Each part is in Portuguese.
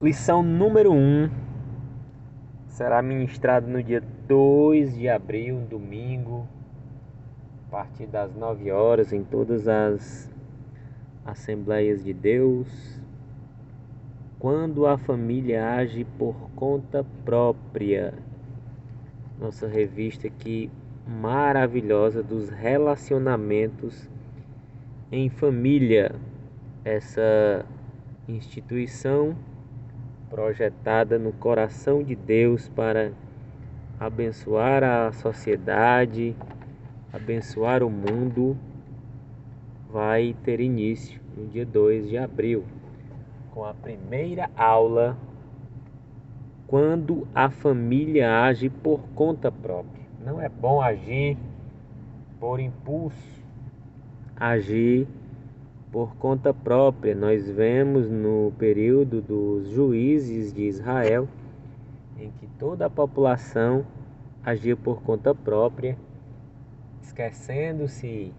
Lição número 1 será ministrada no dia 2 de abril, domingo, a partir das 9 horas, em todas as Assembleias de Deus. Quando a família age por conta própria. Nossa revista aqui maravilhosa dos relacionamentos em família. Essa instituição projetada no coração de Deus para abençoar a sociedade, abençoar o mundo, vai ter início no dia 2 de abril, com a primeira aula, quando a família age por conta própria. Não é bom agir por impulso, agir por conta própria. Nós vemos no período dos juízes de Israel, em que toda a população agia por conta própria, esquecendo-se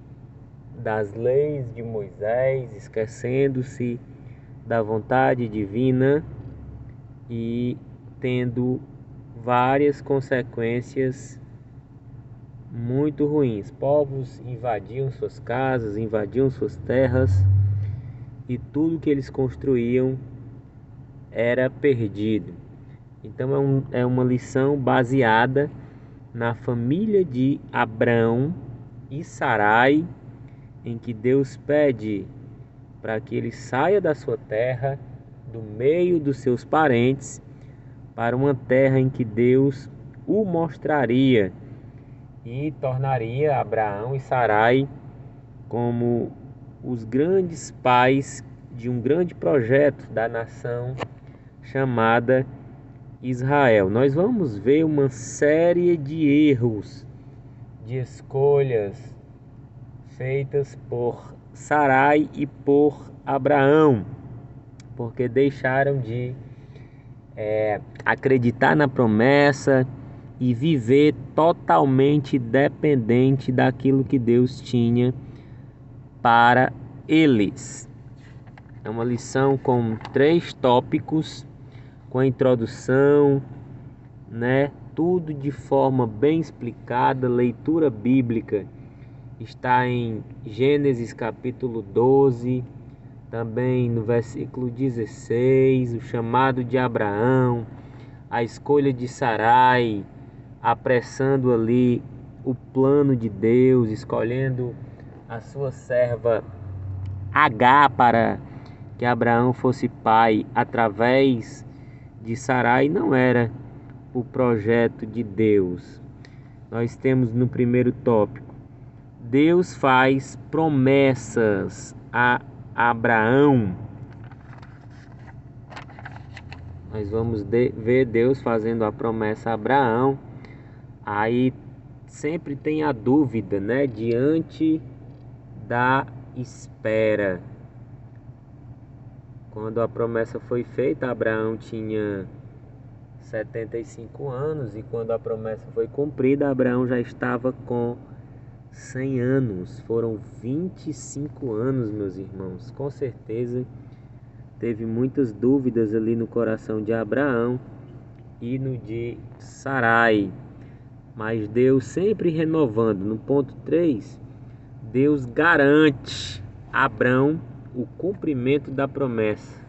das leis de Moisés, esquecendo-se da vontade divina e tendo várias consequências muito ruins. Povos invadiam suas casas, invadiam suas terras, e tudo que eles construíam era perdido. Então é uma lição baseada na família de Abrão e Sarai, em que Deus pede para que ele saia da sua terra, do meio dos seus parentes, para uma terra em que Deus o mostraria e tornaria Abraão e Sarai como os grandes pais de um grande projeto da nação chamada Israel. Nós vamos ver uma série de erros, de escolhas feitas por Sarai e por Abraão, porque deixaram de acreditar na promessa e viver totalmente dependente daquilo que Deus tinha para eles. É uma lição com 3 tópicos, com a introdução, tudo de forma bem explicada. Leitura bíblica está em Gênesis capítulo 12, também no versículo 16, o chamado de Abraão, a escolha de Sarai, apressando ali o plano de Deus, escolhendo a sua serva Agar para que Abraão fosse pai através de Sarai. Não era o projeto de Deus. Nós temos no primeiro tópico: Deus faz promessas a Abraão. Nós vamos ver Deus fazendo a promessa a Abraão. Aí sempre tem a dúvida, diante da espera. Quando a promessa foi feita, Abraão tinha 75 anos, e quando a promessa foi cumprida, Abraão já estava com 100 anos. Foram 25 anos, meus irmãos. Com certeza teve muitas dúvidas ali no coração de Abraão e no de Sarai, mas Deus sempre renovando. No ponto 3, Deus garante a Abraão o cumprimento da promessa.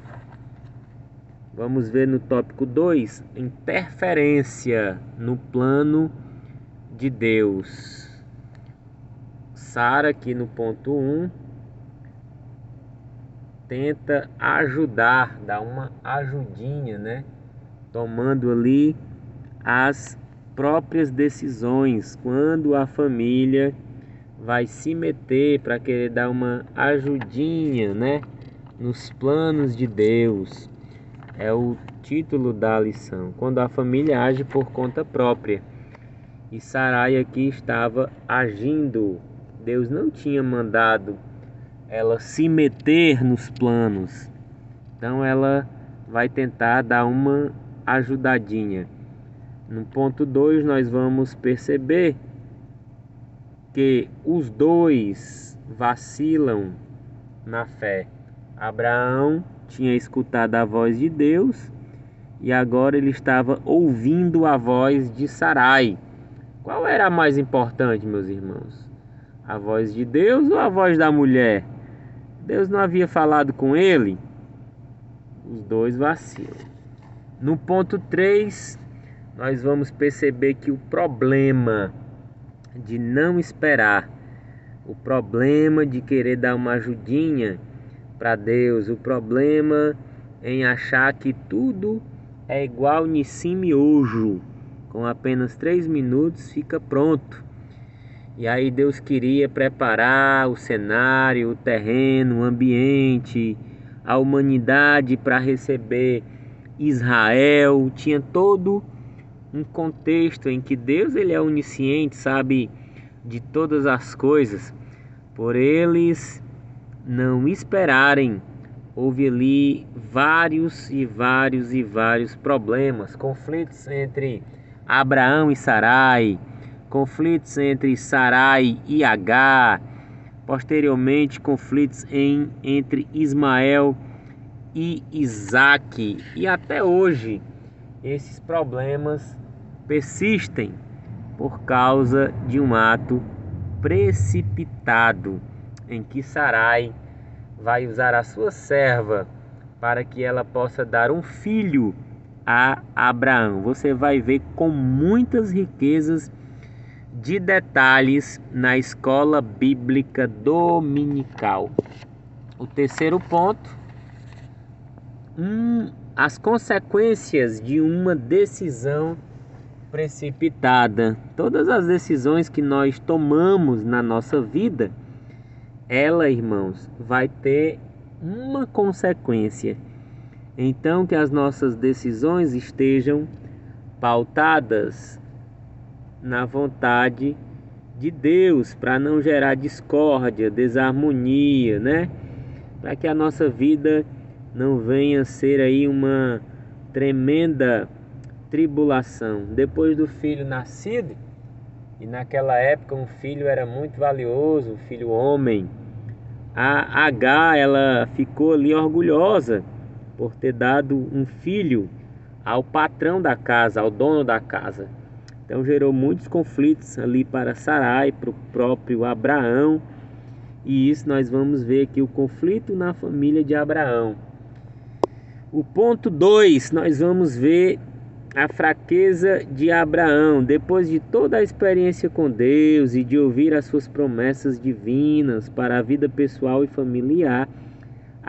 Vamos ver no tópico 2, interferência no plano de Deus. Sara, aqui no ponto 1, tenta ajudar, dar uma ajudinha, tomando ali as próprias decisões, quando a família vai se meter para querer dar uma ajudinha, nos planos de Deus. É o título da lição: quando a família age por conta própria. E Sarai aqui estava agindo. Deus não tinha mandado ela se meter nos planos. Então ela vai tentar dar uma ajudadinha. No ponto 2, nós vamos perceber que os dois vacilam na fé. Abraão tinha escutado a voz de Deus e agora ele estava ouvindo a voz de Sarai. Qual era a mais importante, meus irmãos? A voz de Deus ou a voz da mulher? Deus não havia falado com ele? Os dois vacilam. No ponto 3, nós vamos perceber que o problema de não esperar, o problema de querer dar uma ajudinha para Deus, o problema em achar que tudo é igual Nissim Miojo, com apenas 3 minutos fica pronto. E aí Deus queria preparar o cenário, o terreno, o ambiente, a humanidade para receber Israel. Tinha todo um contexto em que Deus ele é onisciente, sabe de todas as coisas. Por eles não esperarem, houve ali vários problemas, conflitos entre Abraão e Sarai, conflitos entre Sarai e Agar, posteriormente conflitos entre Ismael e Isaque, e até hoje esses problemas persistem por causa de um ato precipitado em que Sarai vai usar a sua serva para que ela possa dar um filho a Abraão. Você vai ver com muitas riquezas de detalhes na escola bíblica dominical. O terceiro ponto, as consequências de uma decisão precipitada. Todas as decisões que nós tomamos na nossa vida, ela, irmãos, vai ter uma consequência. Então, que as nossas decisões estejam pautadas na vontade de Deus, para não gerar discórdia, desarmonia, né? Para que a nossa vida não venha a ser aí uma tremenda tribulação. Depois do filho nascido, e naquela época um filho era muito valioso, um filho homem, a Agar, ela ficou ali orgulhosa por ter dado um filho ao patrão da casa, ao dono da casa. Então gerou muitos conflitos ali para Sarai, para o próprio Abraão. E isso nós vamos ver aqui, o conflito na família de Abraão. O ponto 2, nós vamos ver a fraqueza de Abraão. Depois de toda a experiência com Deus e de ouvir as suas promessas divinas para a vida pessoal e familiar,